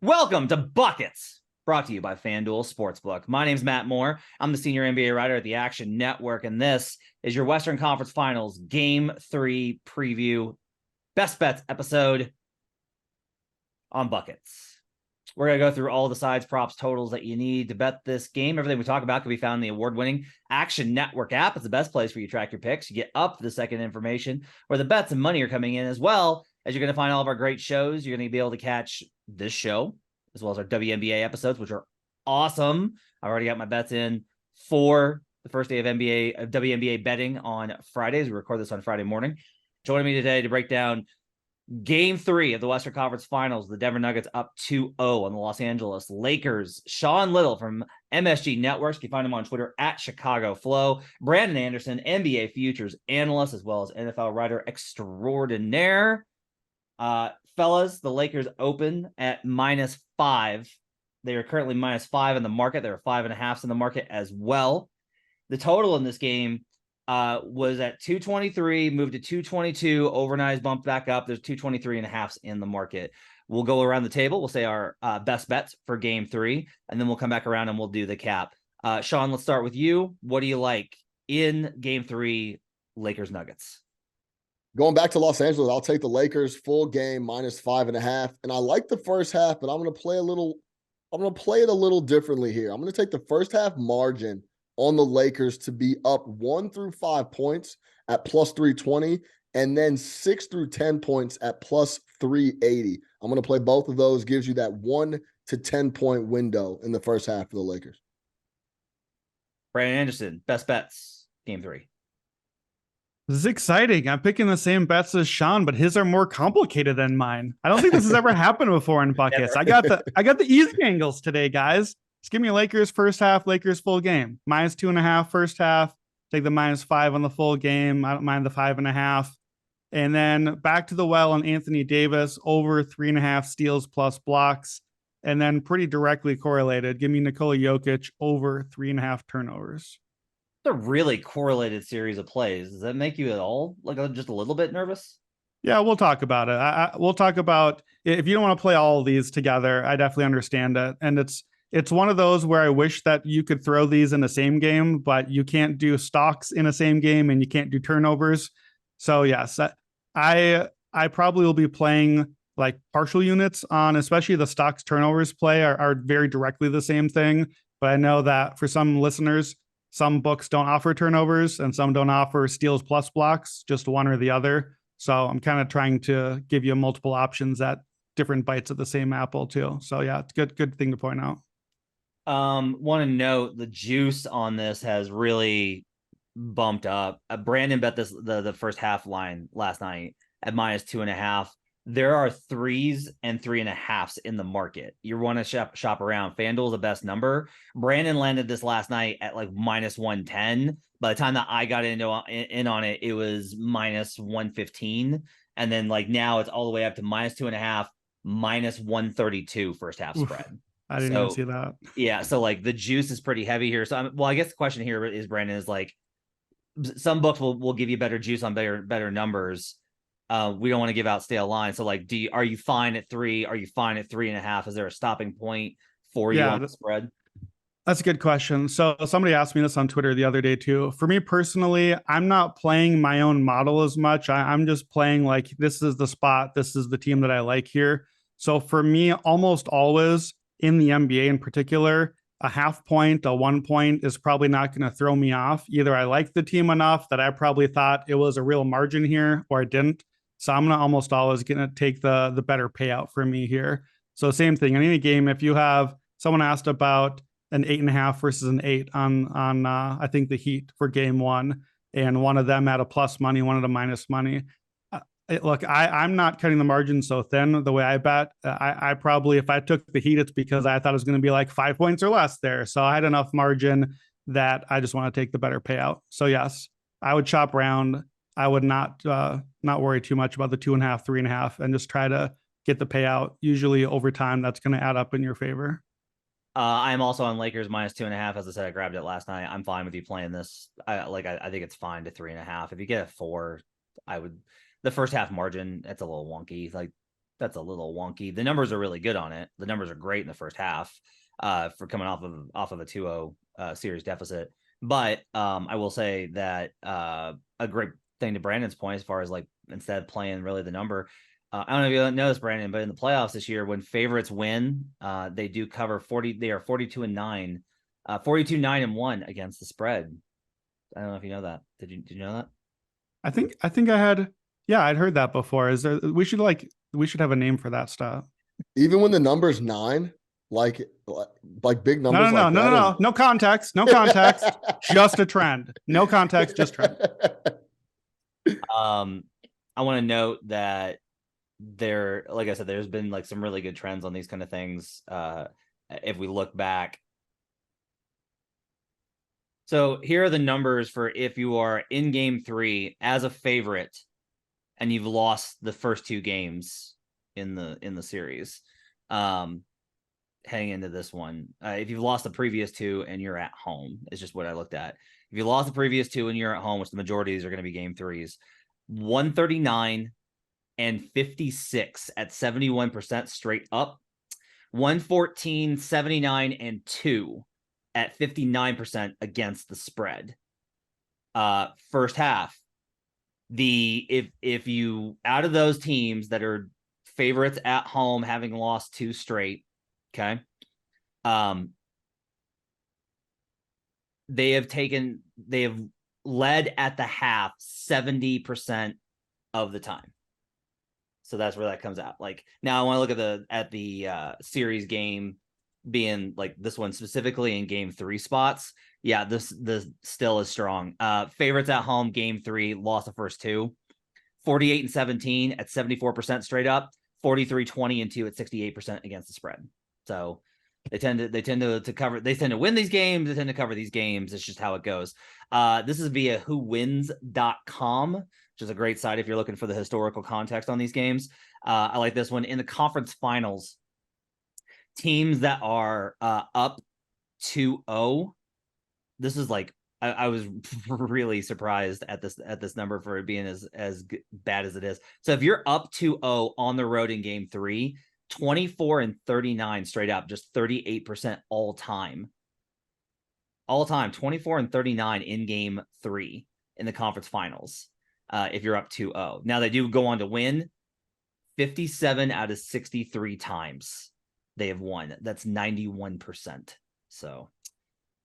Welcome to Buckets, brought to you by FanDuel Sportsbook. My name's Matt Moore. I'm the senior NBA writer at the Action Network, and this is your Western Conference Finals Game 3 preview best bets episode on Buckets. We're going to go through all the sides, props, totals that you need to bet this game. Everything we talk about can be found in the award-winning Action Network app. It's the best place for you to track your picks. You get up the second information where the bets and money are coming in, as well as you're going to find all of our great shows. You're going to be able to catch this show, as well as our WNBA episodes, which are awesome. I already got my bets in for the first day of WNBA betting on Fridays. We record this on Friday morning. Joining me today to break down Game 3 of the Western Conference Finals, the Denver Nuggets up 2-0 on the Los Angeles Lakers. Sean Little from MSG Networks. You can find him on Twitter at Chicago Flow. Brandon Anderson, NBA futures analyst, as well as NFL writer extraordinaire. Fellas, the Lakers open at -5. They are currently -5 in the market. There are 5.5s in the market as well. The total in this game was at 223, moved to 222, overnight bumped back up. There's 223.5s in the market. We'll go around the table. We'll say our best bets for Game 3, and then we'll come back around and we'll do the cap. Sean, let's start with you. What do you like in Game 3, Lakers Nuggets? Going back to Los Angeles, I'll take the Lakers full game -5.5. And I like the first half, but I'm going to play it a little differently here. I'm going to take the first half margin on the Lakers to be up 1 through 5 points at +320, and then 6 through 10 points at +380. I'm going to play both of those. Gives you that 1 to 10 point window in the first half for the Lakers. Brandon Anderson, best bets, Game 3. This is exciting. I'm picking the same bets as Sean, but his are more complicated than mine. I don't think this has ever happened before in Buckets. I got the easy angles today, guys. Just give me Lakers first half, Lakers full game. -2.5 first half. Take the -5 on the full game. I don't mind the 5.5. And then back to the well on Anthony Davis, over 3.5 steals plus blocks. And then pretty directly correlated, give me Nikola Jokic over 3.5 turnovers. A really correlated series of plays. Does that make you at all just a little bit nervous? Yeah, we'll talk about it. We'll talk about, if you don't want to play all of these together, I definitely understand it. And it's one of those where I wish that you could throw these in the same game, but you can't do stocks in a same game and you can't do turnovers. So yes, I probably will be playing like partial units on, especially the stocks turnovers play are very directly the same thing. But I know that for some listeners, some books don't offer turnovers and some don't offer steals plus blocks, just one or the other. So I'm kind of trying to give you multiple options at different bites of the same apple too. So yeah, it's good thing to point out. Want to note the juice on this has really bumped up. Brandon bet the first half line last night at -2.5. There are 3s and 3.5s in the market. You want to shop around. FanDuel's the best number. Brandon landed this last night at like -110. By the time that I got in on it, it was -115. And then like now it's all the way up to -2.5, -132 first half spread. I didn't even see that. Yeah. So like the juice is pretty heavy here. So I guess the question here is, Brandon, is like some books will give you better juice on better numbers. We don't want to give out stale lines. So like, are you fine at 3? Are you fine at 3.5? Is there a stopping point for you on the spread? That's a good question. So somebody asked me this on Twitter the other day too. For me personally, I'm not playing my own model as much. I'm just playing like, this is the spot. This is the team that I like here. So for me, almost always in the NBA in particular, a half point, a 1 point is probably not going to throw me off. Either I like the team enough that I probably thought it was a real margin here, or I didn't. So I'm almost always going to take the better payout for me here. So same thing in any game. If you have, someone asked about an 8.5 versus an 8 on I think the Heat for game 1, and one of them at a plus money, one of the minus money. Look, I'm not cutting the margin so thin the way I bet. I probably, if I took the Heat, it's because I thought it was going to be like 5 points or less there. So I had enough margin that I just want to take the better payout. So yes, I would shop around. I would not worry too much about the 2.5, 3.5, and just try to get the payout. Usually over time, that's going to add up in your favor. I'm also on Lakers -2.5. As I said, I grabbed it last night. I'm fine with you playing this. I think it's fine to 3.5. If you get a 4, I would. The first half margin, it's a little wonky. Like that's a little wonky. The numbers are really good on it. The numbers are great in the first half for coming off of a 2-0 series deficit. But I will say that a great thing to Brandon's point, as far as like instead of playing really the number, I don't know if you know this, Brandon, but in the playoffs this year, when favorites win, they do cover 40. They are 42-9, 42-9-1 against the spread. I don't know if you know that. Did you know that? I think I had, yeah, I'd heard that before. Is there, we should have a name for that stuff. Even when the number's 9, like big numbers. No context, just a trend. No context, just trend. I want to note that like I said, there's been like some really good trends on these kind of things. If we look back. So here are the numbers for if you are in game 3 as a favorite and you've lost the first 2 games in the series. Heading into this one, if you've lost the previous 2 and you're at home, is just what I looked at. If you lost the previous 2 and you're at home, which the majority of these are going to be game 3s, 139 and 56 at 71% straight up, 114, 79 and 2 at 59% against the spread. First half, if you out of those teams that are favorites at home, having lost 2 straight, okay, they have led at the half 70% of the time. So that's where that comes out. Like now I want to look at the series game being like this one specifically in game 3 spots. Yeah, this still is strong. Favorites at home, game 3, lost the first 2, 48-17 at 74% straight up, 43-20 and 2 at 68% against the spread. So they tend to cover, they tend to win these games, they tend to cover these games. It's just how it goes. This is via whowins.com, which is a great site if you're looking for the historical context on these games. I like this one. In the conference finals, teams that are up 2-0. This is like I was really surprised at this number for it being as bad as it is. So if you're up 2-0 on the road in game 3, 24-39 straight up, just 38% all time. 24-39 in game 3 in the conference finals. If you're up 2-0. Now they do go on to win 57 out of 63 times they have won. That's 91%. So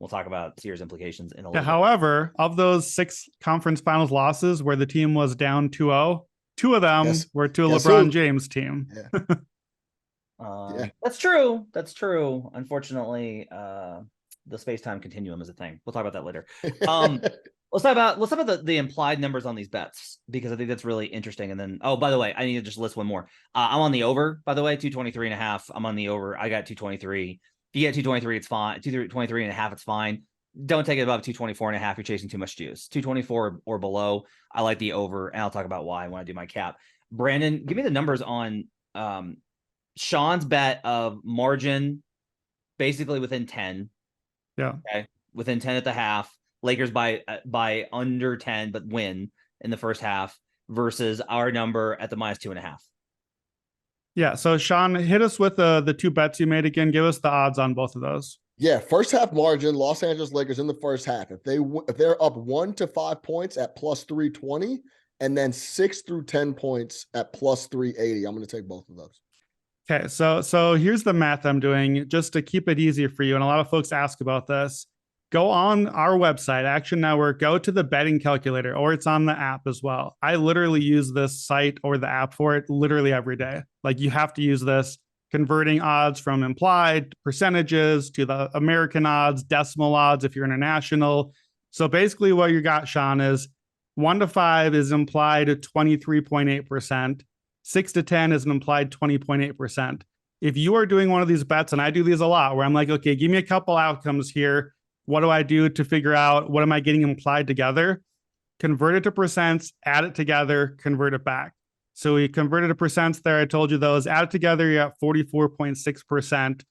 we'll talk about series implications in a little bit. However, of those 6 conference finals losses where the team was down 2-0, 2 of them were to a LeBron James team. Yeah. That's true. Unfortunately, the space-time continuum is a thing. We'll talk about that later. Let's talk about the implied numbers on these bets, because I think that's really interesting. And then, oh, by the way, I need to just list one more. I'm on the over, by the way, 223.5. I'm on the over. I got 223. If you get 223, it's fine. 223.5, it's fine. Don't take it above 224.5. You're chasing too much juice. 224 or below, I like the over, and I'll talk about why when I do my cap. Brandon, give me the numbers on Sean's bet of margin, basically within 10. Yeah. Okay. Within 10 at the half. Lakers by under 10, but win in the first half, versus our number at the -2.5. Yeah. So Sean, hit us with the 2 bets you made again. Give us the odds on both of those. Yeah. First half margin, Los Angeles Lakers in the first half. If they're up 1 to 5 points at +320, and then 6 through 10 points at +380, I'm going to take both of those. Okay. So here's the math I'm doing just to keep it easier for you. And a lot of folks ask about this. Go on our website, Action Network, go to the betting calculator, or it's on the app as well. I literally use this site or the app for it literally every day. Like, you have to use this, converting odds from implied percentages to the American odds, decimal odds if you're international. So basically what you got, Sean, is 1 to 5 is implied at 23.8%. 6 to 10 is an implied 20.8%. If you are doing one of these bets, and I do these a lot, where I'm like, okay, give me a couple outcomes here. What do I do to figure out what am I getting implied together? Convert it to percents, add it together, convert it back. So we converted to percents there. I told you those. Add it together, you're at 44.6%.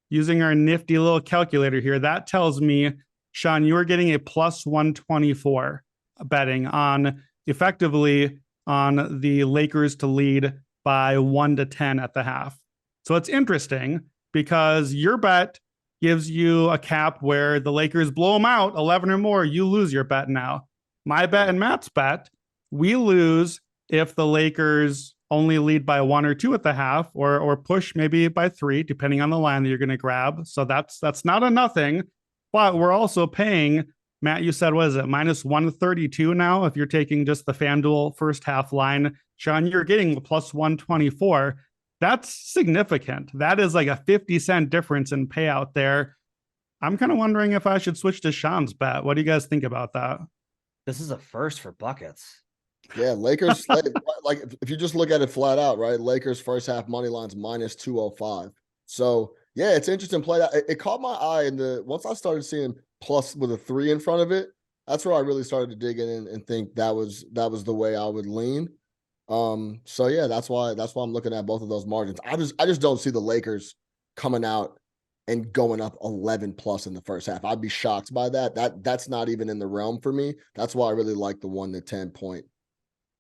Using our nifty little calculator here, that tells me, Sean, you are getting a +124 betting on effectively on the Lakers to lead by 1 to 10 at the half. So it's interesting because your bet gives you a cap where the Lakers blow them out 11 or more. You lose your bet now. My bet and Matt's bet, we lose if the Lakers only lead by 1 or 2 at the half, or push maybe by 3, depending on the line that you're going to grab. So that's not a nothing, but we're also paying, Matt, you said, what is it, minus 132 now? If you're taking just the FanDuel first half line, Sean, you're getting plus 124. That's significant. That is like a 50-cent difference in payout there. I'm kind of wondering if I should switch to Sean's bet. What do you guys think about that? This is a first for buckets. Yeah, Lakers, like if you just look at it flat out, right? Lakers first half money line's minus 205. So yeah, it's interesting play. It caught my eye, and once I started seeing plus with a 3 in front of it, that's where I really started to dig in and think that was the way I would lean. So yeah, that's why I'm looking at both of those margins. I just don't see the Lakers coming out and going up 11 plus in the first half. I'd be shocked by that. That's not even in the realm for me. That's why I really like the 1 to 10 point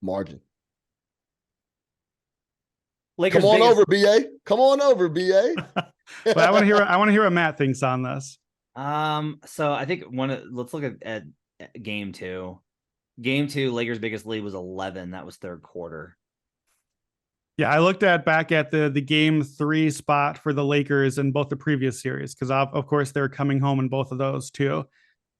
margin. Lakers Come on over, BA. Come on over, BA. But I want to hear what Matt thinks on this. So I think let's look at game 2. Game 2, Lakers' biggest lead was 11. That was third quarter. Yeah, I looked back at the game 3 spot for the Lakers in both the previous series, because of course they're coming home in both of those too.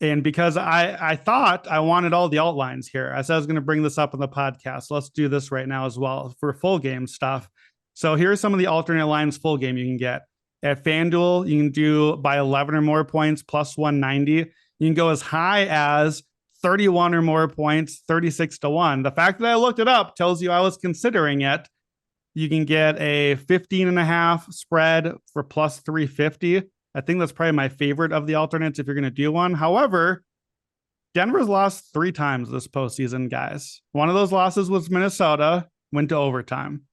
And because I thought I wanted all the outlines here, I said I was going to bring this up in the podcast. So let's do this right now as well for full game stuff. So here's some of the alternate lines full game you can get. At FanDuel, you can do by 11 or more points plus 190. You can go as high as 31 or more points, 36 to 1. The fact that I looked it up tells you I was considering it. You can get a 15.5 spread for plus 350. I think that's probably my favorite of the alternates if you're going to do one. However, Denver's lost 3 times this postseason, guys. One of those losses was Minnesota, went to overtime.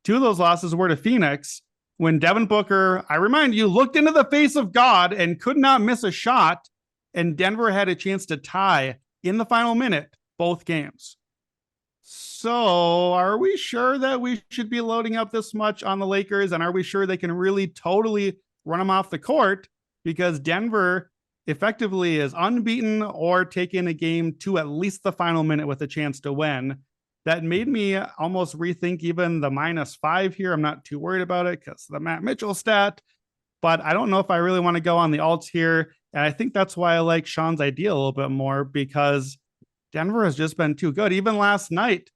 2 of those losses were to Phoenix, when Devin Booker, I remind you, looked into the face of God and could not miss a shot, and Denver had a chance to tie in the final minute both games. So are we sure that we should be loading up this much on the Lakers? And are we sure they can really totally run them off the court? Because Denver effectively is unbeaten or taking a game to at least the final minute with a chance to win. That made me almost rethink even the -5 here. I'm not too worried about it because the Matt Mitchell stat, but I don't know if I really want to go on the alts here. And I think that's why I like Sean's idea a little bit more, because Denver has just been too good. Even last night,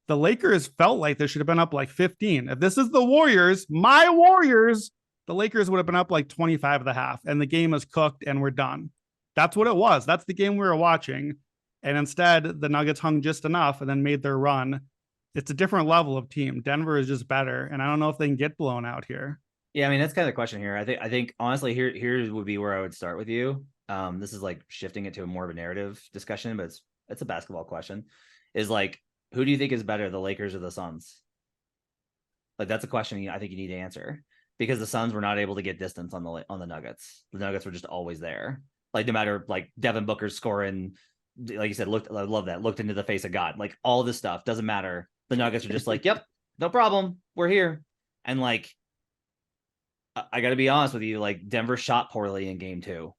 the Lakers felt like they should have been up like 15. If this is the Warriors, my Warriors, the Lakers would have been up like 25 at the half, and the game is cooked and we're done. That's what it was. That's the game we were watching. And instead, the Nuggets hung just enough and then made their run. It's a different level of team. Denver is just better, and I don't know if they can get blown out here. Yeah, I mean, that's kind of the question here. I think honestly, here would be where I would start with you. This is like shifting it to a more of a narrative discussion, but it's a basketball question. Is like, who do you think is better, the Lakers or the Suns? Like, that's a question I think you need to answer, because the Suns were not able to get distance on the Nuggets. The Nuggets were just always there. Like, no matter, like, Devin Booker's scoring, like you said, I love that, looked into the face of God. Like, all this stuff doesn't matter. The Nuggets are just like, yep, no problem, we're here. And like, I got to be honest with you, like, Denver shot poorly in game 2.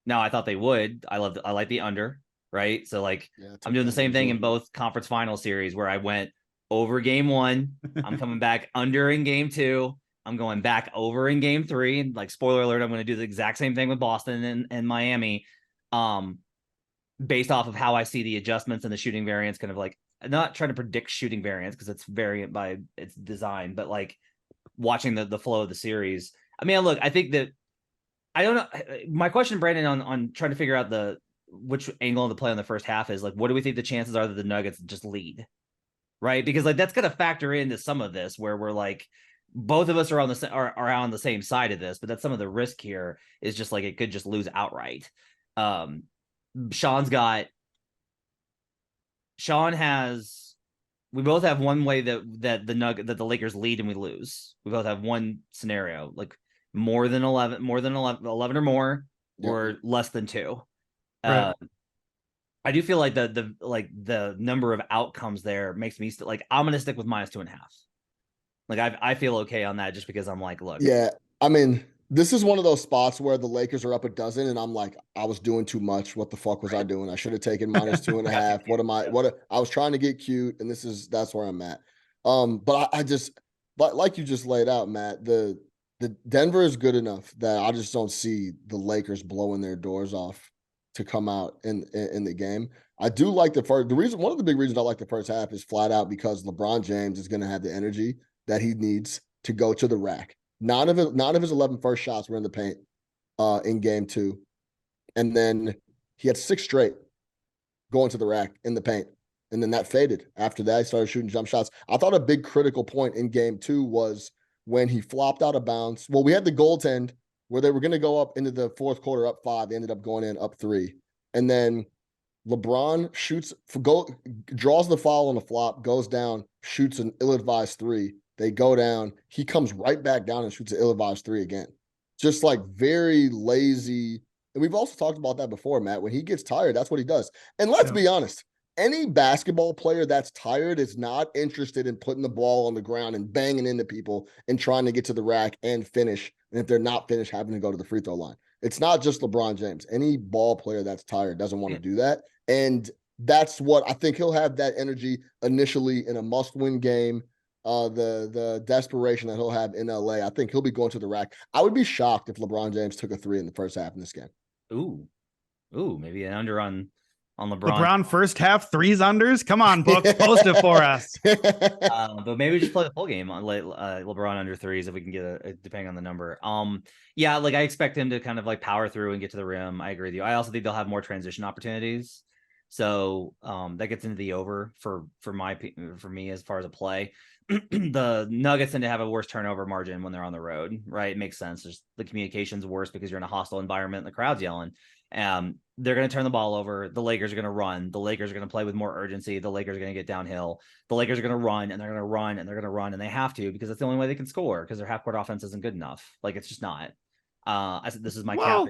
Now, I thought they would. I like the under, right? So like, yeah, I'm doing the same thing in both conference final series, where I went over game 1. I'm coming back under in game 2. I'm going back over in game 3. And like, spoiler alert, I'm going to do the exact same thing with Boston and Miami. Based off of how I see the adjustments and the shooting variance, kind of like, not trying to predict shooting variance because it's variant by its design, but like watching the flow of the series. I mean, look, I think that, I don't know. My question, Brandon, on trying to figure out which angle of the play on the first half is like, what do we think the chances are that the Nuggets just lead? Right? Because like, that's going to factor into some of this, where we're like, both of us are on the same side of this, but that's some of the risk here, is just like, it could just lose outright. We both have one way that the Lakers lead and we lose. We both have one scenario, like more than 11 or more, or less than 2. Right. I do feel like the number of outcomes there makes me like, I'm going to stick with -2.5. Like I feel okay on that just because I'm like, look, Yeah, I mean, this is one of those spots where the Lakers are up a dozen, and I'm like, I was doing too much. What the fuck was I right. doing? I should have taken minus two and a Got too half. What cute. am I? Yeah. I was trying to get cute, and that's where I'm at. But I just, but like you just laid out, Matt, the Denver is good enough that I just don't see the Lakers blowing their doors off to come out in the game. I do like one of the big reasons I like the first half is flat out because LeBron James is going to have the energy that he needs to go to the rack. Nine of his 11 first shots were in the paint in game two. And then he had 6 straight going to the rack in the paint. And then that faded. After that, he started shooting jump shots. I thought a big critical point in game two was when he flopped out of bounds. Well, we had the goaltend where they were going to go up into the fourth quarter up 5. They ended up going in up 3. And then LeBron draws the foul on the flop, goes down, shoots an ill-advised 3. They go down. He comes right back down and shoots an ill-advised 3 again. Just like very lazy. And we've also talked about that before, Matt. When he gets tired, that's what he does. And let's be honest, any basketball player that's tired is not interested in putting the ball on the ground and banging into people and trying to get to the rack and finish. And if they're not finished, having to go to the free throw line. It's not just LeBron James. Any ball player that's tired doesn't want to do that. And that's what I think he'll have that energy initially in a must-win game. The desperation that he'll have in LA, I think he'll be going to the rack. I would be shocked if LeBron James took a 3 in the first half in this game. Ooh, maybe an under on LeBron. LeBron first half 3s unders. Come on, books, post it for us. But maybe we just play the full game on LeBron under 3s if we can get a depending on the number. Yeah, like I expect him to kind of like power through and get to the rim. I agree with you. I also think they'll have more transition opportunities. So that gets into the over for me as far as a play. The Nuggets tend to have a worse turnover margin when they're on the road, right? It makes sense. Just the communication's worse because you're in a hostile environment and the crowd's yelling. They're going to turn the ball over. The Lakers are going to run. The Lakers are going to play with more urgency. The Lakers are going to get downhill. The Lakers are going to run, and they're going to run, and they're going to run, and they have to because that's the only way they can score because their half-court offense isn't good enough. Like, it's just not. I said this is my cap.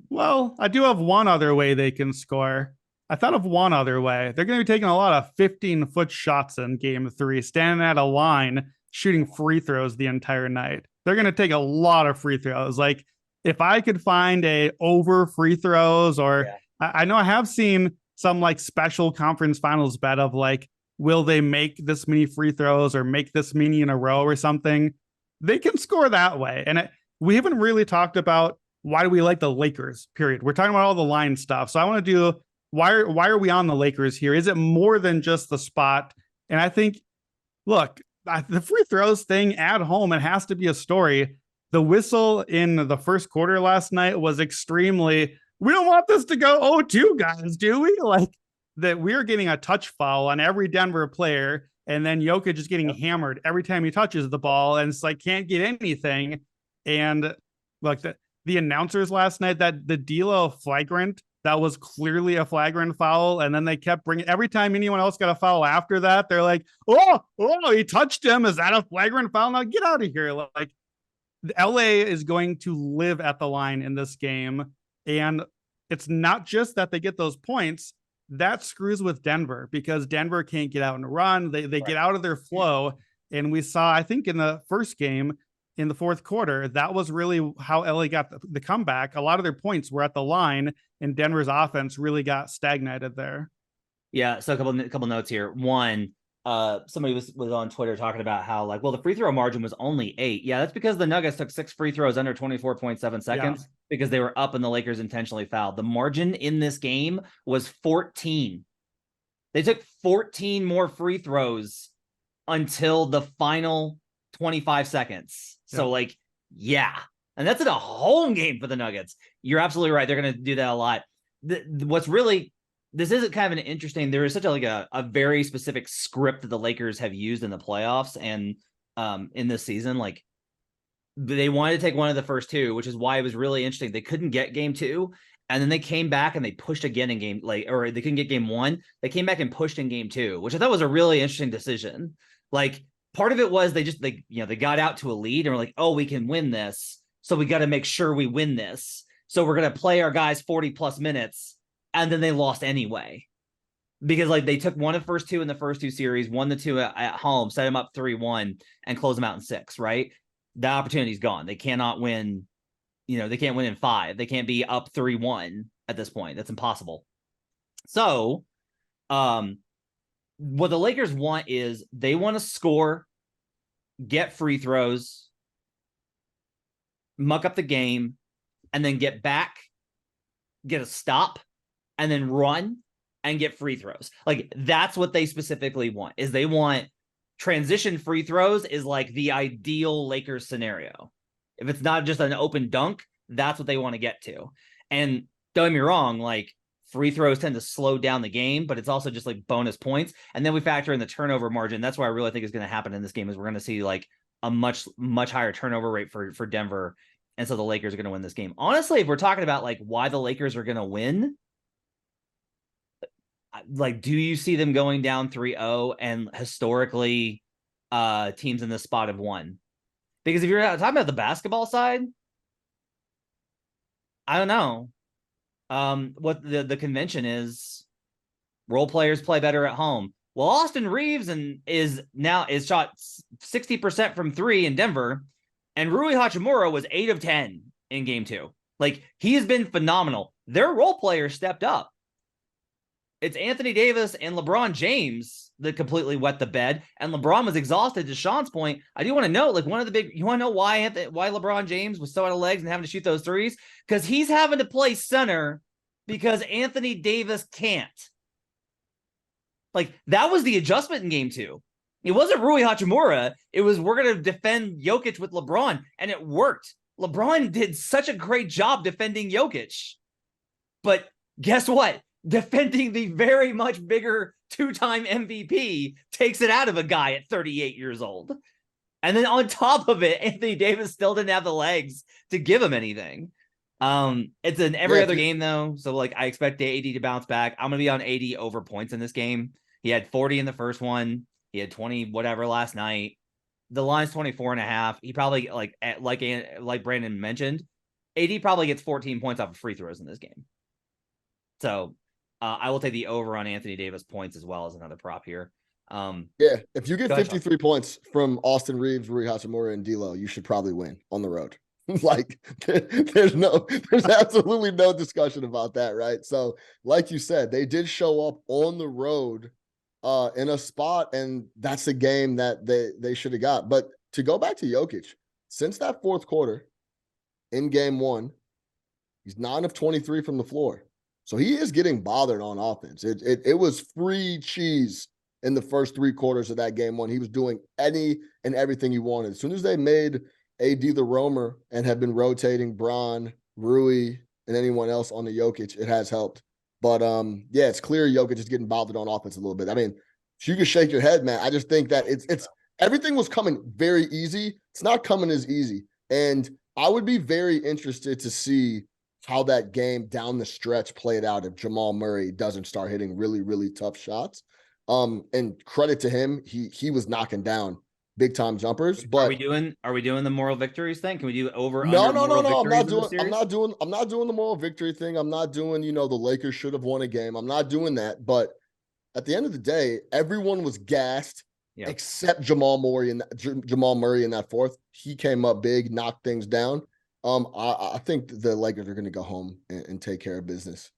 Well, I do have one other way they can score. I thought of one other way. They're going to be taking a lot of 15-foot shots in game 3, standing at a line, shooting free throws the entire night. They're going to take a lot of free throws. Like, if I could find a over free throws, or I know I have seen some like special conference finals bet of like, will they make this many free throws or make this many in a row or something? They can score that way. And we haven't really talked about why do we like the Lakers, period. We're talking about all the line stuff. So I want to do why are we on the Lakers here? Is it more than just the spot? And I think, look, the free throws thing at home, it has to be a story. The whistle in the first quarter last night was extremely, we don't want this to go 0-2, guys, do we? Like, that we're getting a touch foul on every Denver player, and then Jokic is getting hammered every time he touches the ball, and it's like, can't get anything. And look, the announcers last night, that the D'Lo flagrant, that was clearly a flagrant foul. And then they kept bringing, every time anyone else got a foul after that, they're like, oh, he touched him. Is that a flagrant foul? Now get out of here. Like, LA is going to live at the line in this game. And it's not just that they get those points. That screws with Denver because Denver can't get out and run. They get out of their flow. And we saw, I think in the first game, in the fourth quarter, that was really how LA got the comeback. A lot of their points were at the line, and Denver's offense really got stagnated there. Yeah, so a couple notes here. One, somebody was on Twitter talking about how, like, well, the free throw margin was only 8. Yeah, that's because the Nuggets took 6 free throws under 24.7 seconds because they were up and the Lakers intentionally fouled. The margin in this game was 14. They took 14 more free throws until the final 25 seconds. So, like, yeah. And that's in a home game for the Nuggets. You're absolutely right. They're going to do that a lot. What's really, this isn't kind of an interesting, there is such a very specific script that the Lakers have used in the playoffs and in this season. Like, they wanted to take one of the first 2, which is why it was really interesting. They couldn't get game 2. And then they came back and they pushed again in game, or they couldn't get game 1. They came back and pushed in game 2, which I thought was a really interesting decision. Like, part of it was they got out to a lead and were like, oh, we can win this. So we got to make sure we win this. So we're going to play our guys 40 plus minutes. And then they lost anyway. because like they took one of the first two in the first two series, won the two at home, set them up 3-1, and close them out in 6. Right, that opportunity's gone. They cannot win. They can't win in 5. They can't be up 3-1 at this point. That's impossible. So, what the Lakers want is they want to score, get free throws, muck up the game, and then get back, get a stop, and then run and get free throws. Like, that's what they specifically want, is they want transition free throws is like the ideal Lakers scenario. If it's not just an open dunk, that's what they want to get to. And don't get me wrong, like, free throws tend to slow down the game, but it's also just like bonus points. And then we factor in the turnover margin. That's what I really think is going to happen in this game, is we're going to see like a much, much higher turnover rate for Denver. And so the Lakers are going to win this game. Honestly, if we're talking about like why the Lakers are going to win, like, do you see them going down 3-0 and historically teams in this spot have won? Because if you're talking about the basketball side, I don't know. What the convention is, role players play better at home. Well, Austin Reeves is shot 60% from 3 in Denver, and Rui Hachimura was 8 of 10 in game 2. Like, he has been phenomenal. Their role players stepped up. It's Anthony Davis and LeBron James that completely wet the bed, and LeBron was exhausted. To Sean's point, I do want to know, like, you want to know why LeBron James was so out of legs and having to shoot those threes? Because he's having to play center because Anthony Davis can't. Like, that was the adjustment in game 2. It wasn't Rui Hachimura. It was, we're going to defend Jokic with LeBron, and it worked. LeBron did such a great job defending Jokic. But guess what? Defending the very much bigger 2-time MVP takes it out of a guy at 38 years old. And then on top of it, Anthony Davis still didn't have the legs to give him anything. It's an every other game though. So like, I expect AD to bounce back. I'm going to be on AD over points in this game. He had 40 in the first one. He had 20 whatever last night. The line's 24.5. He probably, like Brandon mentioned, AD probably gets 14 points off of free throws in this game. So I will take the over on Anthony Davis points as well as another prop here. If you get 53 points from Austin Reeves, Rui Hachimura, and D'Lo, you should probably win on the road. Like, there's absolutely no discussion about that, right? So, like you said, they did show up on the road in a spot, and that's a game that they should have got. But to go back to Jokic, since that fourth quarter in game 1, he's 9 of 23 from the floor. So he is getting bothered on offense. It was free cheese in the first 3 quarters of that game 1. He was doing any and everything he wanted. As soon as they made AD the roamer and have been rotating Bron, Rui, and anyone else on the Jokic, it has helped. But it's clear Jokic is getting bothered on offense a little bit. I mean, you can shake your head, man. I just think that it's everything was coming very easy. It's not coming as easy. And I would be very interested to see how that game down the stretch played out if Jamal Murray doesn't start hitting really, really tough shots. And credit to him, he was knocking down big time jumpers. But are we doing the moral victories thing? Can we do over? No. I'm not doing the moral victory thing. I'm not doing, the Lakers should have won a game. I'm not doing that. But at the end of the day, everyone was gassed except Jamal Murray in that fourth. He came up big, knocked things down. I think the Lakers are going to go home and take care of business.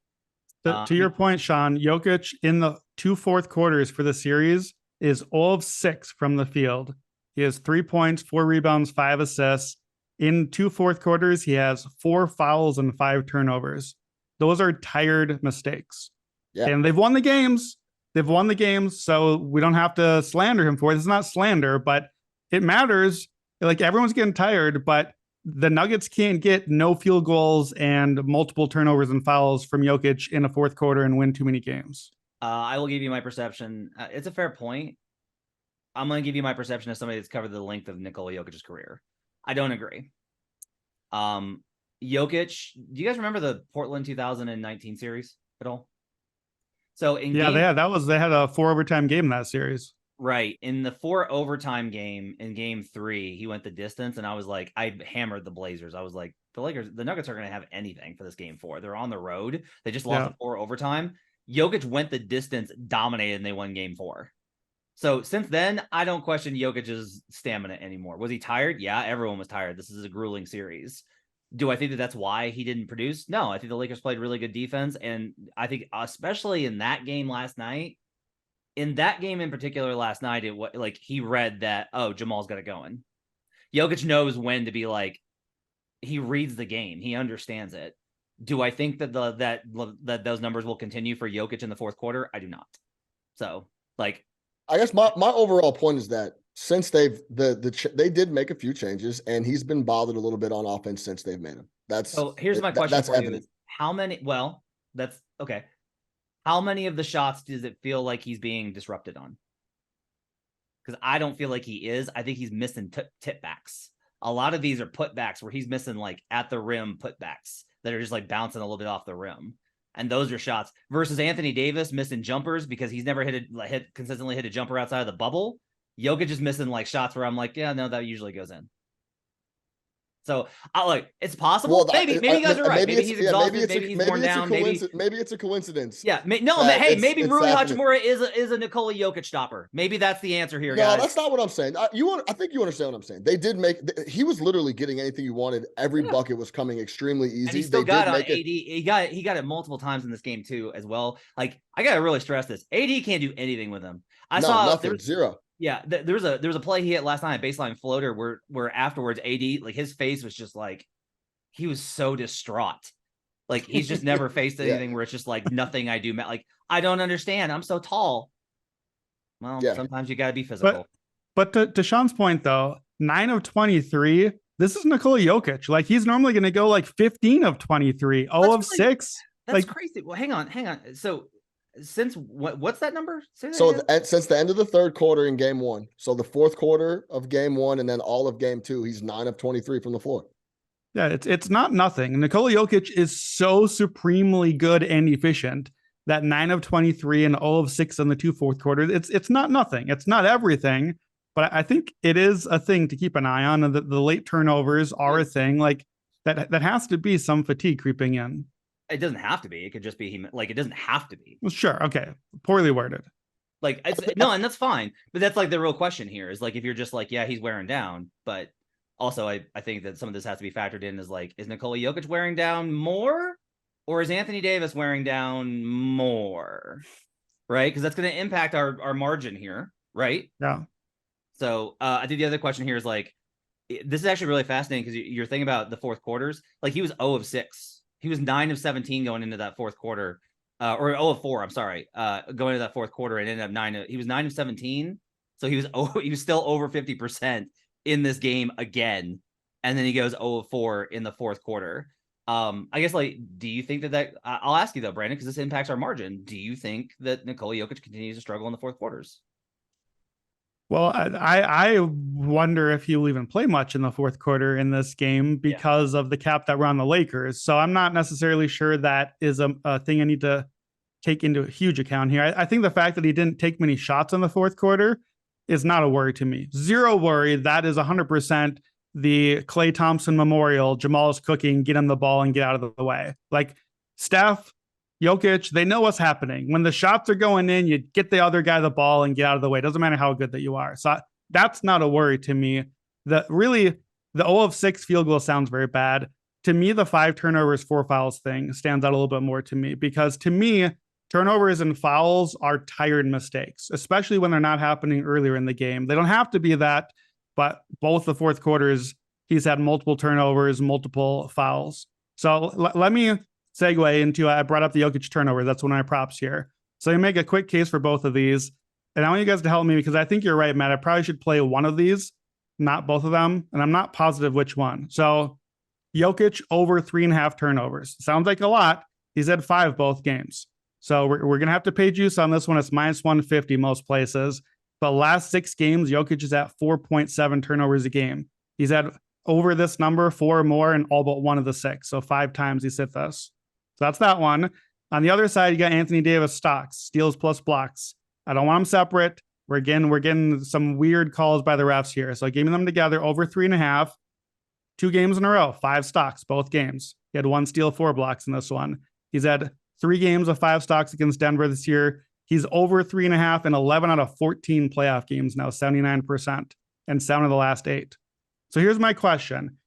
To your point, Sean, Jokic in the 2 fourth quarters for the series is 0 of 6 from the field. He has 3 points, 4 rebounds, 5 assists. In 2 fourth quarters, he has 4 fouls and 5 turnovers. Those are tired mistakes. Yeah. And they've won the games. So we don't have to slander him for it. It's not slander, but it matters. Like, everyone's getting tired, but the Nuggets can't get no field goals and multiple turnovers and fouls from Jokic in a fourth quarter and win too many games. I will give you my perception. It's a fair point. I'm going to give you my perception as somebody that's covered the length of Nikola Jokic's career. I don't agree. Jokic, do you guys remember the Portland 2019 series at all? So they had a 4 overtime game in that series. Right. In the 4 overtime game in game 3, he went the distance, and I was like, I hammered the Blazers. I was like, the Nuggets are going to have anything for this game 4. They're on the road. They just lost the 4 overtime. Jokic went the distance, dominated, and they won game 4. So since then, I don't question Jokic's stamina anymore. Was he tired? Yeah, everyone was tired. This is a grueling series. Do I think that that's why he didn't produce? No, I think the Lakers played really good defense. And I think especially in that game last night, in that game in particular last night, it was like he read that, oh, Jamal's got it going. Jokic knows when to be like, he reads the game. He understands it. Do I think that that those numbers will continue for Jokic in the fourth quarter? I do not. So, like, I guess my overall point is that since they did make a few changes, and he's been bothered a little bit on offense since they've made him. So here's my question that's for evident. you: how many? Well, that's okay. How many of the shots does it feel like he's being disrupted on? Because I don't feel like he is. I think he's missing tip backs. A lot of these are putbacks where he's missing like at the rim putbacks that are just like bouncing a little bit off the rim. And those are shots versus Anthony Davis missing jumpers because he's never consistently hit a jumper outside of the bubble. Jokic is missing like shots where I'm like, yeah, no, that usually goes in. So it's possible. Well, maybe you guys are right. Maybe he's exhausted. Maybe he's worn down. Maybe it's a coincidence. Yeah. Maybe Rui Hachimura is a Nikola Jokic stopper. Maybe that's the answer here, guys. No, that's not what I'm saying. I think you understand what I'm saying. They did he was literally getting anything he wanted. Every bucket was coming extremely easy. And he still got on AD. He got it multiple times in this game too, as well. Like, I gotta really stress this. AD can't do anything with him. Nothing. Zero. Yeah, there was a play he hit last night, a baseline floater, where afterwards AD, like, his face was just like, he was so distraught. Like, he's just never faced anything where it's just like, nothing I do, like, I don't understand. I'm so tall. Well, sometimes you got to be physical. But to Sean's point, though, 9 of 23, this is Nikola Jokic. Like, he's normally going to go like 15 of 23, 0 of 6. That's crazy. Well, hang on. So, since what's that number? Since the end of the third quarter in game 1, so the fourth quarter of game 1 and then all of game 2, he's 9 of 23 from the floor. Yeah, it's not nothing. Nikola Jokic is so supremely good and efficient that 9 of 23 and 0 of 6 in the 2 fourth quarters. It's not nothing. It's not everything, but I think it is a thing to keep an eye on. And the late turnovers are a thing. Like, that has to be some fatigue creeping in. It doesn't have to be. It could just be it doesn't have to be. Well, sure. Okay. Poorly worded. Like, and that's fine. But that's like the real question here is like, if you're just like, yeah, he's wearing down. But also, I think that some of this has to be factored in, is like, is Nikola Jokic wearing down more, or is Anthony Davis wearing down more? Right? Because that's going to impact our margin here. Right? Yeah. So I think the other question here is like, this is actually really fascinating because you're thinking about the fourth quarters. Like, he was 0 of 6. He was 9 of 17 going into that fourth quarter, or 0 of 4. I'm sorry, going into that fourth quarter, and ended up he was 9 of 17, so he was still over 50% in this game again, and then he goes 0 of 4 in the fourth quarter. I guess, like, do you think that I'll ask you though, Brandon, because this impacts our margin. Do you think that Nikola Jokic continues to struggle in the fourth quarters? Well, I wonder if he'll even play much in the fourth quarter in this game because of the cap that we're on the Lakers. So I'm not necessarily sure that is a thing I need to take into a huge account here. I think the fact that he didn't take many shots in the fourth quarter is not a worry to me. Zero worry. That is 100% the Klay Thompson memorial. Jamal is cooking, get him the ball and get out of the way. Like, Steph, Jokic, they know what's happening. When the shots are going in, you get the other guy the ball and get out of the way. It doesn't matter how good that you are. So that's not a worry to me. The 0 of 6 field goal sounds very bad. To me, the 5 turnovers, 4 fouls thing stands out a little bit more to me, because to me, turnovers and fouls are tired mistakes, especially when they're not happening earlier in the game. They don't have to be that, but both the fourth quarters, he's had multiple turnovers, multiple fouls. So let me segue into, I brought up the Jokic turnover. That's one of my props here. So you make a quick case for both of these. And I want you guys to help me, because I think you're right, Matt. I probably should play one of these, not both of them. And I'm not positive which one. So Jokic over 3.5 turnovers. Sounds like a lot. He's had 5 both games. So we're going to have to pay juice on this one. It's minus 150 most places. But last 6 games, Jokic is at 4.7 turnovers a game. He's had over this number 4 or more in all but one of the 6. So 5 times he's hit this. So that's that one. On the other side, you got Anthony Davis stocks, steals plus blocks. I don't want them separate. We're getting some weird calls by the refs here. So giving them together over 3.5, 2 games in a row, 5 stocks, both games. He had 1 steal, 4 blocks in this one. He's had 3 games of 5 stocks against Denver this year. He's over 3.5 in 11 out of 14 playoff games now, 79%, and 7 of the last 8. So here's my question.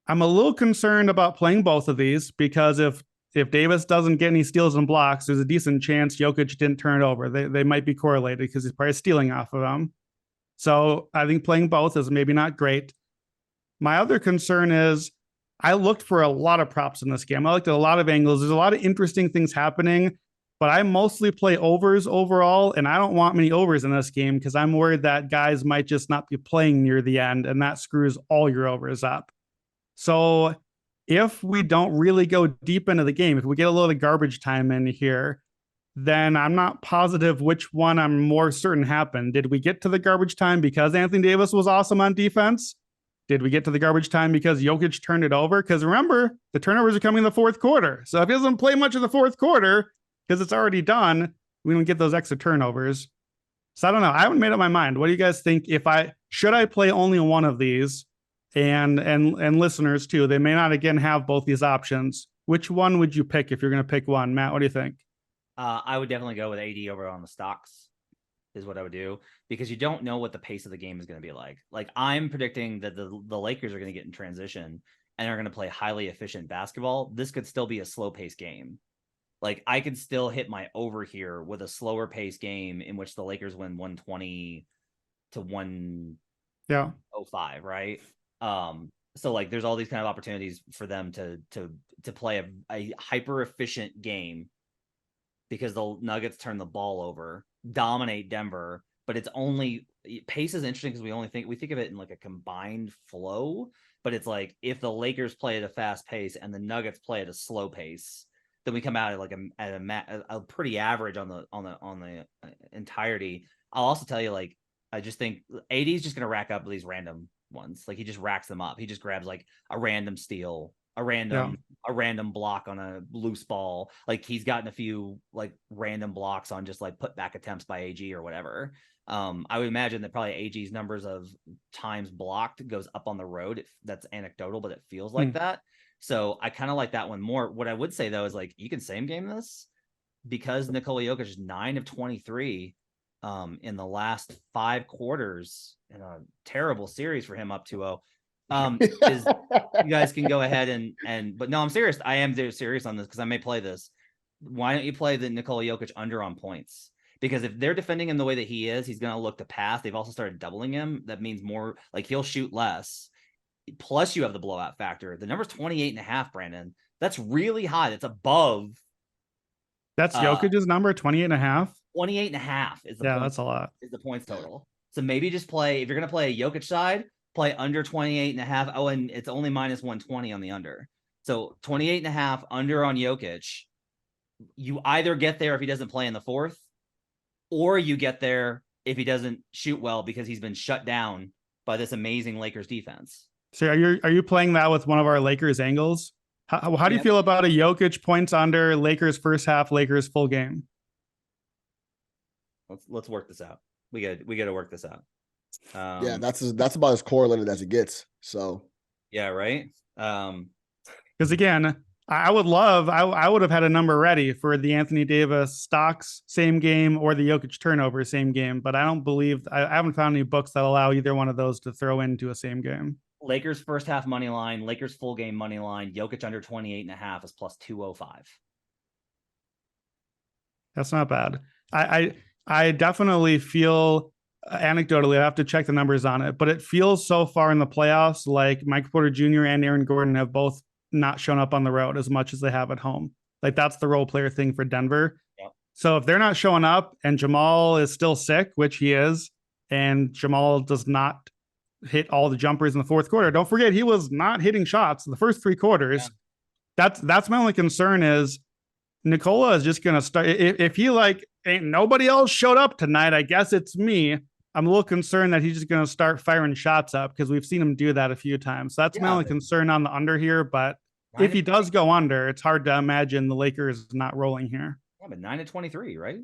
I'm a little concerned about playing both of these because if Davis doesn't get any steals and blocks, there's a decent chance Jokic didn't turn it over. They might be correlated because he's probably stealing off of them. So I think playing both is maybe not great. My other concern is I looked for a lot of props in this game. I looked at a lot of angles. There's a lot of interesting things happening, but I mostly play overs overall, and I don't want many overs in this game because I'm worried that guys might just not be playing near the end, and that screws all your overs up. So if we don't really go deep into the game, if we get a little garbage time in here, then I'm not positive which one I'm more certain happened. Did we get to the garbage time because Anthony Davis was awesome on defense? Did we get to the garbage time because Jokic turned it over? Because remember, the turnovers are coming in the fourth quarter. So if he doesn't play much of the fourth quarter because it's already done, we don't get those extra turnovers. So I don't know. I haven't made up my mind. What do you guys think? Should I play only one of these? And listeners too, they may not again have both these options. Which one would you pick if you're going to pick one? Matt, what do you think? I would definitely go with AD over on the stocks is what I would do, because you don't know what the pace of the game is going to be like. Like, I'm predicting that the Lakers are going to get in transition and are going to play highly efficient basketball. This could still be a slow paced game. Like, I could still hit my over here with a slower paced game in which the Lakers win 120 to 105, right? So like there's all these kind of opportunities for them to play a hyper efficient game because the Nuggets turn the ball over, dominate Denver, but it's only pace is interesting because we think of it in like a combined flow, but it's like if the Lakers play at a fast pace and the Nuggets play at a slow pace, then we come out at like a pretty average on the entirety. I'll also tell you, like, I just think AD is just going to rack up these random ones. Like, he just racks them up. He just grabs like a random steal, a random block on a loose ball. Like, he's gotten a few like random blocks on just like put back attempts by AG or whatever. I would imagine that probably AG's numbers of times blocked goes up on the road. That's anecdotal, but it feels like that. So I kind of like that one more. What I would say though is, like, you can same game this because Nikola Jokic is 9 of 23 in the last 5 quarters in a terrible series for him, up 2-0. You guys can go ahead but no, I'm serious. I am serious on this because I may play this. Why don't you play the Nikola Jokic under on points? Because if they're defending him the way that he is, he's going to look to pass. They've also started doubling him. That means more, like, he'll shoot less. Plus you have the blowout factor. The number's 28.5, Brandon. That's really high. That's above. That's Jokic's number, 28.5. 28.5 is the that's a lot. Is the points total. So maybe just play, if you're going to play a Jokic side, play under 28.5. Oh, and it's only minus 120 on the under. So 28.5 under on Jokic. You either get there if he doesn't play in the fourth, or you get there if he doesn't shoot well because he's been shut down by this amazing Lakers defense. So are you playing that with one of our Lakers angles? How do you feel about a Jokic points under, Lakers first half, Lakers full game? Let's work this out. We got to work this out. That's about as correlated as it gets. So yeah, right. Because again, I would have had a number ready for the Anthony Davis stocks same game or the Jokic turnover same game, but I haven't found any books that allow either one of those to throw into a same game. Lakers first half money line, Lakers full game money line, Jokic under 28.5 is plus 205. That's not bad. I definitely feel, anecdotally, I have to check the numbers on it, but it feels so far in the playoffs like Mike Porter Jr. and Aaron Gordon have both not shown up on the road as much as they have at home. Like, that's the role player thing for Denver. Yep. So if they're not showing up and Jamal is still sick, which he is, and Jamal does not hit all the jumpers in the fourth quarter, don't forget he was not hitting shots in the first 3 quarters. Yeah. That's my only concern is Nikola is just going to start. If he ain't nobody else showed up tonight, I guess it's me. I'm a little concerned that he's just going to start firing shots up because we've seen him do that a few times. So that's my only concern on the under here. But if he does go under, it's hard to imagine the Lakers not rolling here. Yeah, but 9 of 23, right?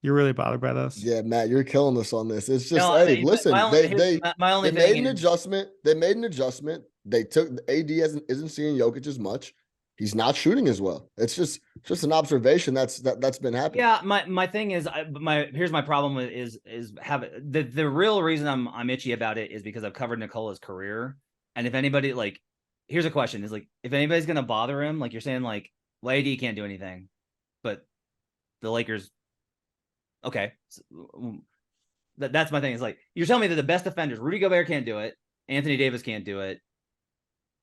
You're really bothered by this. Yeah, Matt, you're killing us on this. It's just, listen, they made an adjustment. They made an adjustment. They took AD isn't seeing Jokic as much. he's not shooting as well. It's just an observation that's been happening. Yeah, my thing is, here's my problem with is have the real reason I'm itchy about it is because I've covered Nikola's career, and if anybody like, here's a question: is like if anybody's gonna bother him, like you're saying, like, well, AD can't do anything, but the Lakers, okay, that's my thing. Is like you're telling me that the best defenders, Rudy Gobert can't do it, Anthony Davis can't do it,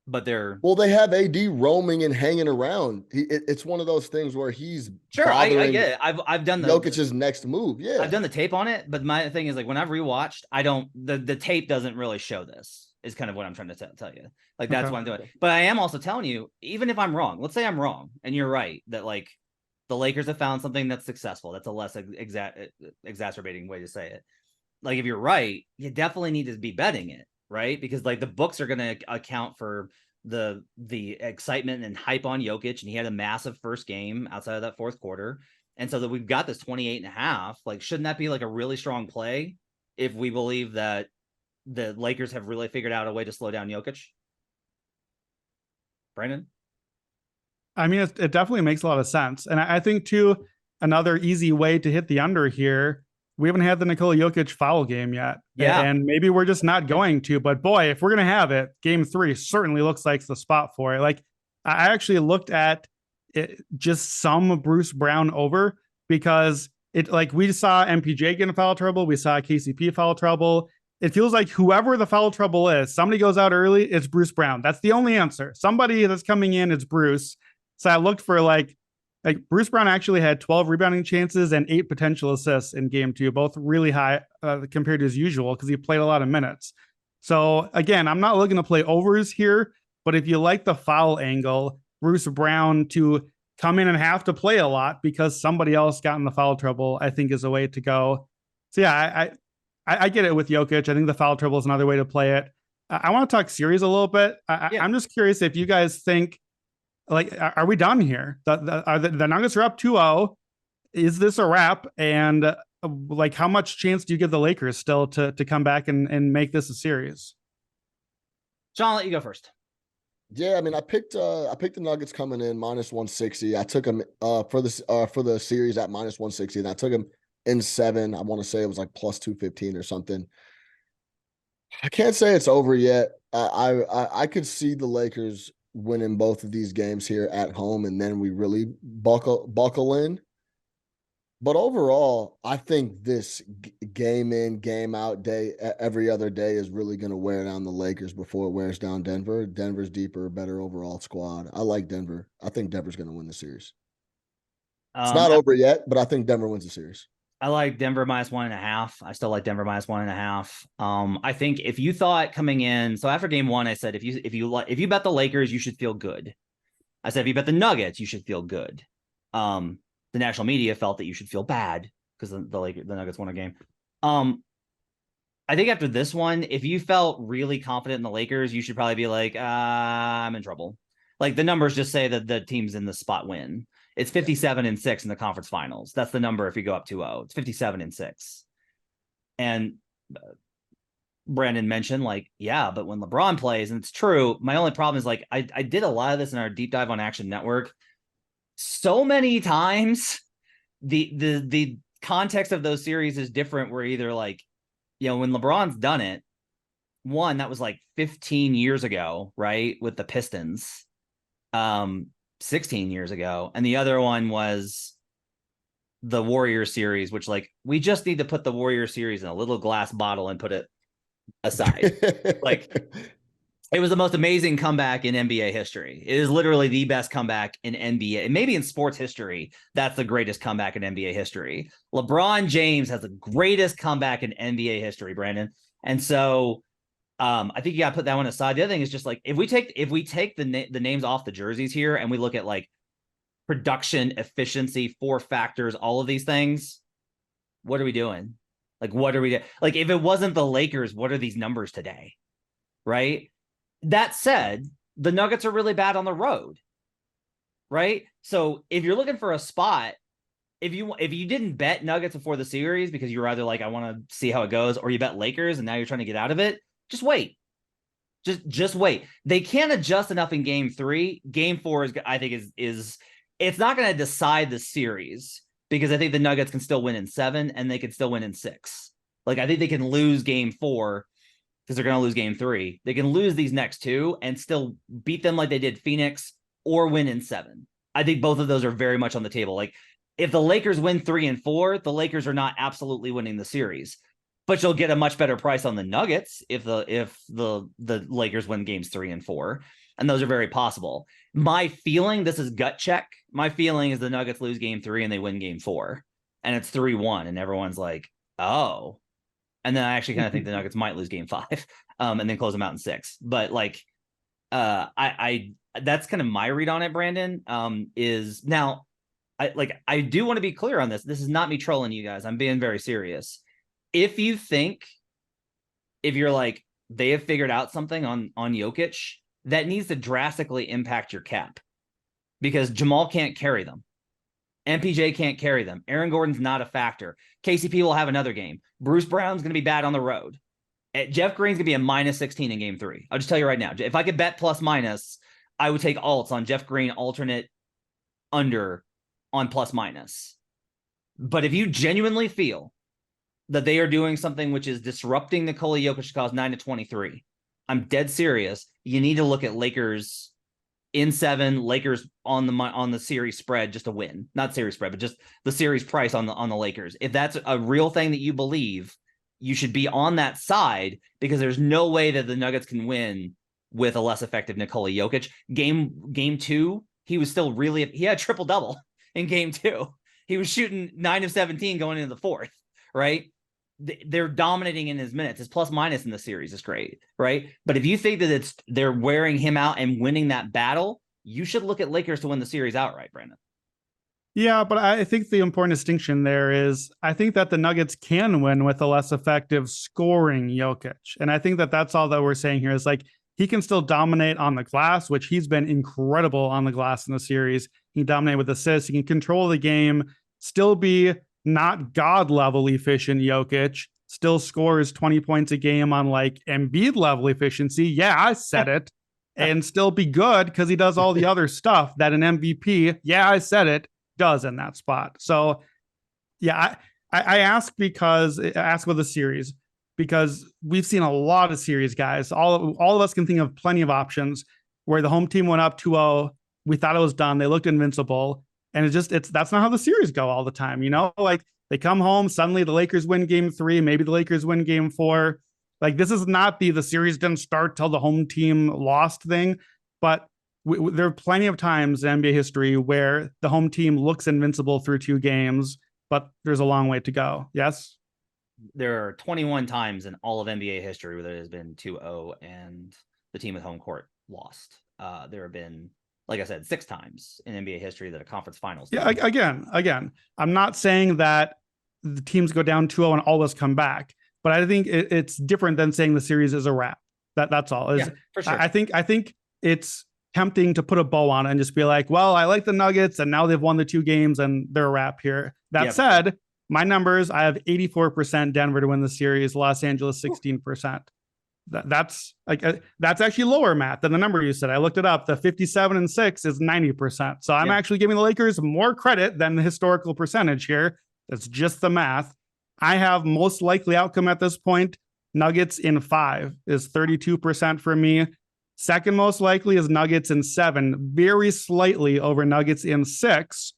but they're Well, they have AD roaming and hanging around. It's one of those things where he's sure. I bothering get it. I've done Jokic's next move. Yeah, I've done the tape on it, but my thing is like when I've rewatched, I don't the tape doesn't really show this. Is kind of what I'm trying to tell you. Like that's Okay. what I'm doing. But I am also telling you, even if I'm wrong, let's say I'm wrong and you're right that like the Lakers have found something that's successful. That's a less exacerbating way to say it. Like if you're right, you definitely need to be betting it, right? Because like the books are going to account for the excitement and hype on Jokic, and he had a massive first game outside of that fourth quarter. And so that we've got this 28.5, like, shouldn't that be like a really strong play if we believe that the Lakers have really figured out a way to slow down Jokic? Brandon? I mean, it definitely makes a lot of sense. And I think, too, another easy way to hit the under here, we haven't had the Nikola Jokic foul game yet. Yeah. And maybe we're just not going to. But boy, if we're going to have it, game 3 certainly looks like the spot for it. Like, I actually looked at it, just some Bruce Brown over, because it, like, we saw MPJ get in foul trouble. We saw KCP foul trouble. It feels like whoever the foul trouble is, somebody goes out early, it's Bruce Brown. That's the only answer. Somebody that's coming in, it's Bruce. So I looked for like Bruce Brown actually had 12 rebounding chances and 8 potential assists in game 2, both really high compared to his usual because he played a lot of minutes. So again, I'm not looking to play overs here, but if you like the foul angle, Bruce Brown to come in and have to play a lot because somebody else got in the foul trouble, I think is a way to go. So yeah, I get it with Jokic. I think the foul trouble is another way to play it. I want to talk series a little bit. I'm just curious if you guys think, like, are we done here? The Nuggets are up 2-0. Is this a wrap? And like, how much chance do you give the Lakers still to come back and make this a series? John, I'll let you go first. Yeah, I mean, I picked the Nuggets coming in -160. I took them for the series at -160, and I took them in 7. I want to say it was like +215 or something. I can't say it's over yet. I could see the Lakers winning both of these games here at home, and then we really buckle in. But overall, I think this game in, game out day, every other day is really going to wear down the Lakers before it wears down Denver. Denver's deeper, better overall squad. I like Denver. I think Denver's going to win the series. It's not over yet, but I think Denver wins the series. I like Denver -1.5. I still like Denver -1.5. I think if you thought coming in, so after game 1, I said if you bet the Lakers, you should feel good. I said if you bet the Nuggets, you should feel good. The national media felt that you should feel bad because the Nuggets won a game. I think after this one, if you felt really confident in the Lakers, you should probably be like, I'm in trouble. Like the numbers just say that the teams in the spot win. It's 57-6 in the conference finals. That's the number if you go up 2-0. It's 57-6. And Brandon mentioned, like, yeah, but when LeBron plays, and it's true, my only problem is, like, I did a lot of this in our deep dive on Action Network. So many times, the context of those series is different. Where either, like, you know, when LeBron's done it, one, that was like 15 years ago, right, with the Pistons. 16 years ago, and the other one was the Warriors series, which, like, we just need to put the Warriors series in a little glass bottle and put it aside. Like, it was the most amazing comeback in NBA history. It is literally the best comeback in NBA, and maybe in sports history. That's the greatest comeback in NBA history. LeBron James has the greatest comeback in NBA history, Brandon. And so I think you got to put that one aside. The other thing is just, like, if we take the names off the jerseys here and we look at, like, production, efficiency, 4 factors, all of these things, what are we doing? Like, what are we doing? Like, if it wasn't the Lakers, what are these numbers today? Right? That said, the Nuggets are really bad on the road. Right? So if you're looking for a spot, if you didn't bet Nuggets before the series because you were either like, I want to see how it goes, or you bet Lakers and now you're trying to get out of it, just wait. Just wait. They can't adjust enough in game 3. Game 4 is, I think, is it's not going to decide the series, because I think the Nuggets can still win in 7 and they can still win in 6. Like, I think they can lose game 4 because they're going to lose game 3. They can lose these next 2 and still beat them like they did Phoenix, or win in 7. I think both of those are very much on the table. Like, if the Lakers win 3 and 4, the Lakers are not absolutely winning the series, but you'll get a much better price on the Nuggets if the Lakers win games 3 and 4. And those are very possible. My feeling, this is gut check. My feeling is the Nuggets lose game 3 and they win game 4. And it's 3-1. And everyone's like, oh. And then I actually kind of think the Nuggets might lose game 5 and then close them out in 6. But like, I that's kind of my read on it, Brandon. Is now, I do want to be clear on this. This is not me trolling you guys. I'm being very serious. If you're like, they have figured out something on Jokic, that needs to drastically impact your cap, because Jamal can't carry them. MPJ can't carry them. Aaron Gordon's not a factor. KCP will have another game. Bruce Brown's going to be bad on the road. Jeff Green's going to be a -16 in game 3. I'll just tell you right now, if I could bet plus minus, I would take alts on Jeff Green, alternate under on plus minus. But if you genuinely feel that they are doing something which is disrupting Nikola Jokic to cause 9-23, I'm dead serious. You need to look at Lakers in 7, Lakers on the series spread just to win. Not series spread, but just the series price on the Lakers. If that's a real thing that you believe, you should be on that side, because there's no way that the Nuggets can win with a less effective Nikola Jokic. Game 2, he was still he had a triple-double in game 2. He was shooting 9 of 17 going into the 4th, right? They're dominating in his minutes. His plus minus in the series is great, right? But if you think that they're wearing him out and winning that battle, you should look at Lakers to win the series outright, Brandon. Yeah, but I think the important distinction there is, I think that the Nuggets can win with a less effective scoring Jokic. And I think that that's all that we're saying here is, like, he can still dominate on the glass, which he's been incredible on the glass in the series. He can dominate with assists. He can control the game, still be not God level efficient Jokic, still scores 20 points a game on like Embiid level efficiency. Yeah, I said it. And still be good because he does all the other stuff that an MVP, yeah, I said it, does in that spot. So yeah, I ask with the series, because we've seen a lot of series, guys. All of us can think of plenty of options where the home team went up 2-0. We thought it was done. They looked invincible. And that's not how the series go all the time. You know, like, they come home, suddenly the Lakers win game 3, maybe the Lakers win game 4. Like, this is not the series didn't start till the home team lost thing. But there are plenty of times in NBA history where the home team looks invincible through 2 games, but there's a long way to go. Yes? There are 21 times in all of NBA history where there has been 2-0 and the team with home court lost. There have been, like I said, 6 times in NBA history that a conference finals. Yeah, again, I'm not saying that the teams go down 2-0 and always come back, but I think it's different than saying the series is a wrap. That's all. Yeah, for sure. I think it's tempting to put a bow on it and just be like, well, I like the Nuggets and now they've won the 2 games and they're a wrap here. That said, my numbers, I have 84% Denver to win the series, Los Angeles 16%. That's actually lower, Matt, than the number you said. I looked it up. The 57-6 is 90%. So I'm actually giving the Lakers more credit than the historical percentage here. That's just the math. I have most likely outcome at this point. Nuggets in 5 is 32% for me. Second most likely is Nuggets in 7, very slightly over Nuggets in 6.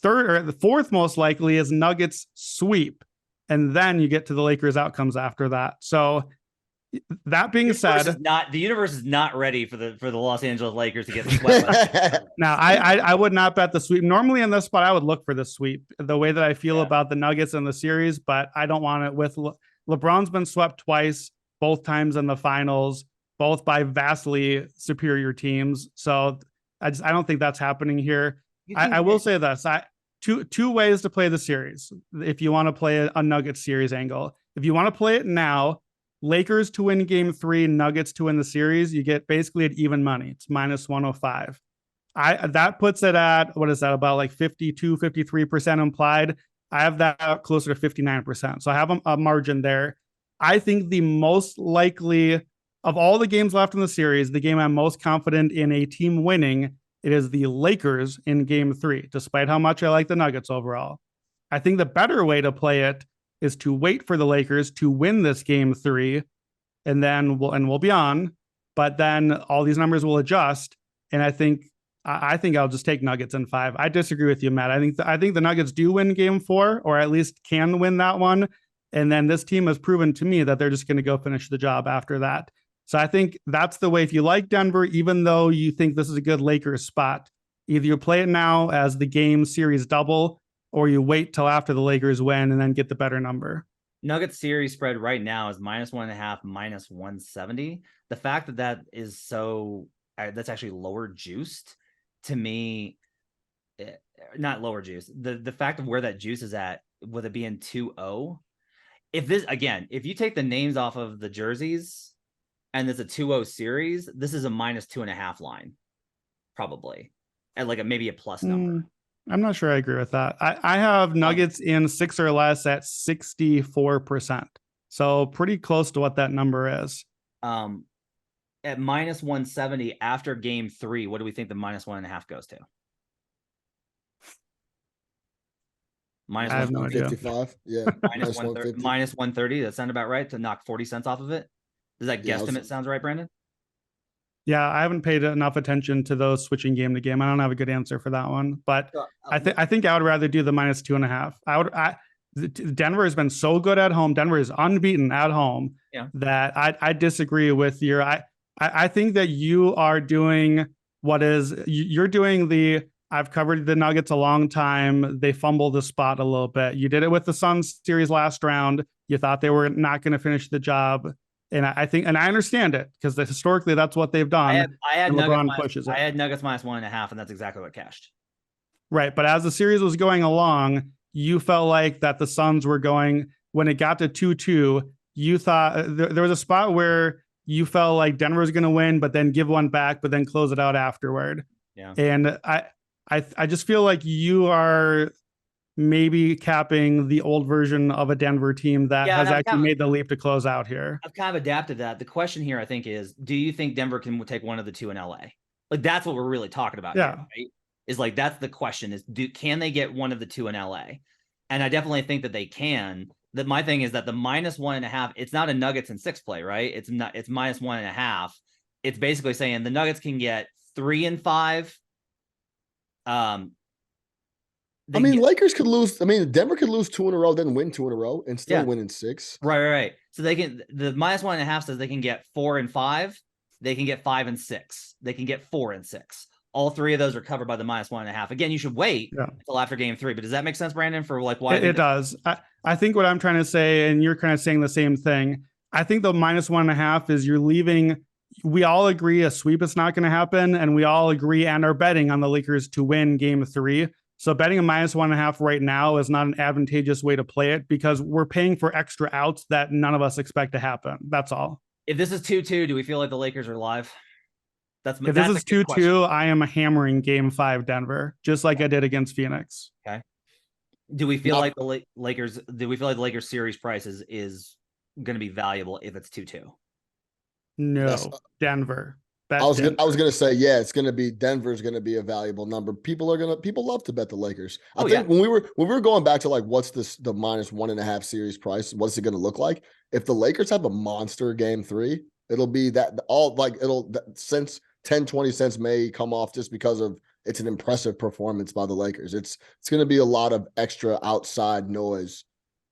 The fourth most likely is Nuggets sweep. And then you get to the Lakers outcomes after that. So that being said, the universe is not ready for the Los Angeles Lakers to get swept. Now, I would not bet the sweep. Normally in this spot, I would look for the sweep, the way that I feel about the Nuggets in the series, but I don't want it with LeBron's been swept twice, both times in the finals, both by vastly superior teams. So I don't think that's happening here. I will say this, two ways to play the series. If you want to play a Nuggets series angle, if you want to play it now, Lakers to win game 3, Nuggets to win the series, you get basically at even money. It's -105. That puts it at, what is that, about like 52-53% implied. I have that closer to 59%. So I have a margin there. I think the most likely of all the games left in the series, the game I'm most confident in a team winning, it is the Lakers in game 3, despite how much I like the Nuggets overall. I think the better way to play it is to wait for the Lakers to win this game 3, and then we'll be on. But then all these numbers will adjust, and I think I'll just take Nuggets in 5. I disagree with you, Matt. I think the Nuggets do win game 4, or at least can win that one. And then this team has proven to me that they're just going to go finish the job after that. So I think that's the way. If you like Denver, even though you think this is a good Lakers spot, either you play it now as the game series double, or you wait till after the Lakers win and then get the better number. Nuggets series spread right now is -1.5, -170. The fact that that is so, that's actually lower juiced to me, not lower juice. The fact of where that juice is at, with it being 2-0, if you take the names off of the jerseys and it's a 2-0 series, this is a -2.5 line, probably, at like maybe a plus number. I'm not sure I agree with that. I have Nuggets in 6 or less at 64%. So pretty close to what that number is. At -170 after game 3, what do we think the -1.5 goes to? I have no idea. -155. Yeah. -130. That sound about right to knock 40 cents off of it? Does that guesstimate sounds right, Brandon? Yeah, I haven't paid enough attention to those switching game to game. I don't have a good answer for that one, but I think I would rather do the -2.5. Denver has been so good at home. Denver is unbeaten at home. Yeah. That I disagree with your. I think that you are doing you're doing the. I've covered the Nuggets a long time. They fumbled the spot a little bit. You did it with the Suns series last round. You thought they were not going to finish the job. And I think, and I understand it, because historically that's what they've done. I had LeBron pushes it. I had Nuggets -1.5, and that's exactly what cashed. Right. But as the series was going along, you felt like that the Suns were going, when it got to 2-2, you thought there was a spot where you felt like Denver was going to win, but then give one back, but then close it out afterward. Yeah. And I just feel like you are maybe capping the old version of a Denver team that has actually made the leap to close out here. I've kind of adapted that. The question here, I think, is, do you think Denver can take one of the 2 in LA? Like, that's what we're really talking about. Yeah. Here, right? Is like, that's the question, is can they get one of the 2 in LA? And I definitely think that they can. That my thing is that the -1.5, it's not a Nuggets and 6 play, right? It's -1.5. It's basically saying the Nuggets can get 3 and 5. Lakers could lose. Denver could lose 2 in a row, then win 2 in a row, and still win in 6. Right. So they can. The -1.5 says they can get 4 and 5. They can get 5 and 6. They can get 4 and 6. All 3 of those are covered by the -1.5. Again, you should wait until after game 3. But does that make sense, Brandon? For like why it does? I think what I'm trying to say, and you're kind of saying the same thing. I think the -1.5 is you're leaving. We all agree a sweep is not going to happen, and we all agree and are betting on the Lakers to win game 3. So betting a -1.5 right now is not an advantageous way to play it, because we're paying for extra outs that none of us expect to happen. That's all. If this is 2-2, do we feel like the Lakers are live? If this is 2-2, I am hammering game 5 Denver, just like I did against Phoenix. Okay. Do we feel like the Lakers? Do we feel like the Lakers series price is going to be valuable if it's 2-2? No, Denver. I was gonna say, yeah, it's gonna be Denver's gonna be a valuable number. People love to bet the Lakers. I think when we were going back to like, what's the -1.5 series price? What's it gonna look like? If the Lakers have a monster game 3, it'll be that since 10-20 cents may come off just because of it's an impressive performance by the Lakers. It's gonna be a lot of extra outside noise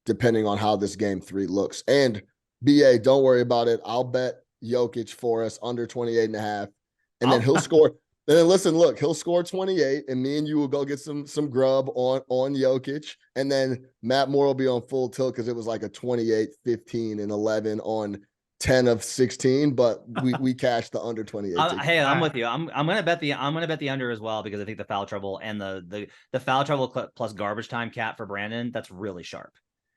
depending on how this game 3 looks. And BA, don't worry about it. I'll bet Jokic for us under 28.5, and then he'll score. And then listen, look, he'll score 28, and me and you will go get some grub on Jokic, and then Matt Moore will be on full tilt because it was like a 28, 15, and 11 on 10 of 16, but we cashed the under 28. Hey, I'm with you. I'm gonna bet the under as well, because I think the foul trouble and the foul trouble plus garbage time cap for Brandon, that's really sharp.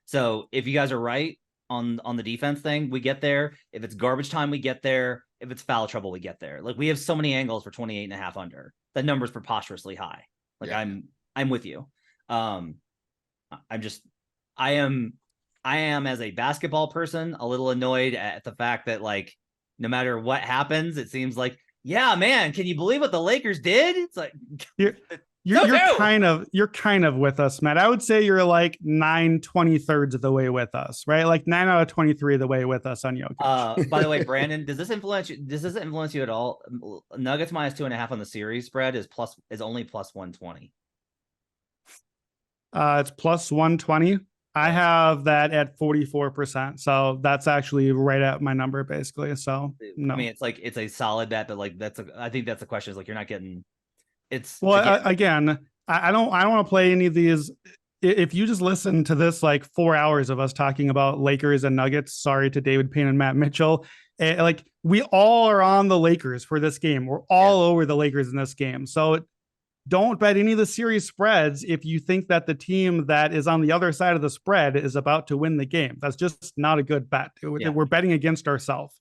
So if you guys are right on the defense thing, we get there. If it's garbage time, we get there. If it's foul trouble, we get there. Like, we have so many angles for 28.5 under. That number's preposterously high. Like, yeah. I'm with you. I am as a basketball person a little annoyed at the fact that, like, no matter what happens, it seems like, yeah, man, can you believe what the Lakers did? It's like you're kind of with us, Matt. I would say you're like 9/23 of the way with us, right? Like 9 out of 23 of the way with us on Jokic. By the way, Brandon, does this influence you? Does this influence you at all? Nuggets minus 2.5 on the series spread is only plus 120. It's plus 120. I have that at 44%. So that's actually right at my number, basically. So no. I mean, it's a solid bet, but like I think that's the question, is like you're not getting again, I don't want to play any of these. If you just listen to this like 4 hours of us talking about Lakers and Nuggets, sorry to David Payne and Matt Mitchell, like we all are on the Lakers for this game. We're all over the Lakers in this game. So don't bet any of the series spreads if you think that the team that is on the other side of the spread is about to win the game. That's just not a good bet. We're betting against ourselves.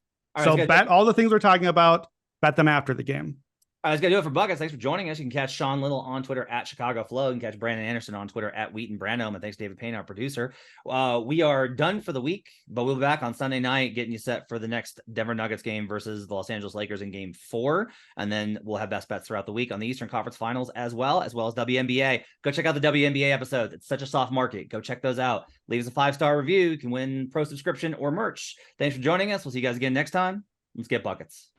So bet all the things we're talking about, bet them after the game. All right, that's going to do it for Buckets. Thanks for joining us. You can catch Sean Little on Twitter at Chicago Flow. You can catch Brandon Anderson on Twitter at Wheaton Branham. And thanks, David Payne, our producer. We are done for the week, but we'll be back on Sunday night getting you set for the next Denver Nuggets game versus the Los Angeles Lakers in Game 4. And then we'll have best bets throughout the week on the Eastern Conference Finals as well as WNBA. Go check out the WNBA episodes. It's such a soft market. Go check those out. Leave us a 5-star review. You can win pro subscription or merch. Thanks for joining us. We'll see you guys again next time. Let's get buckets.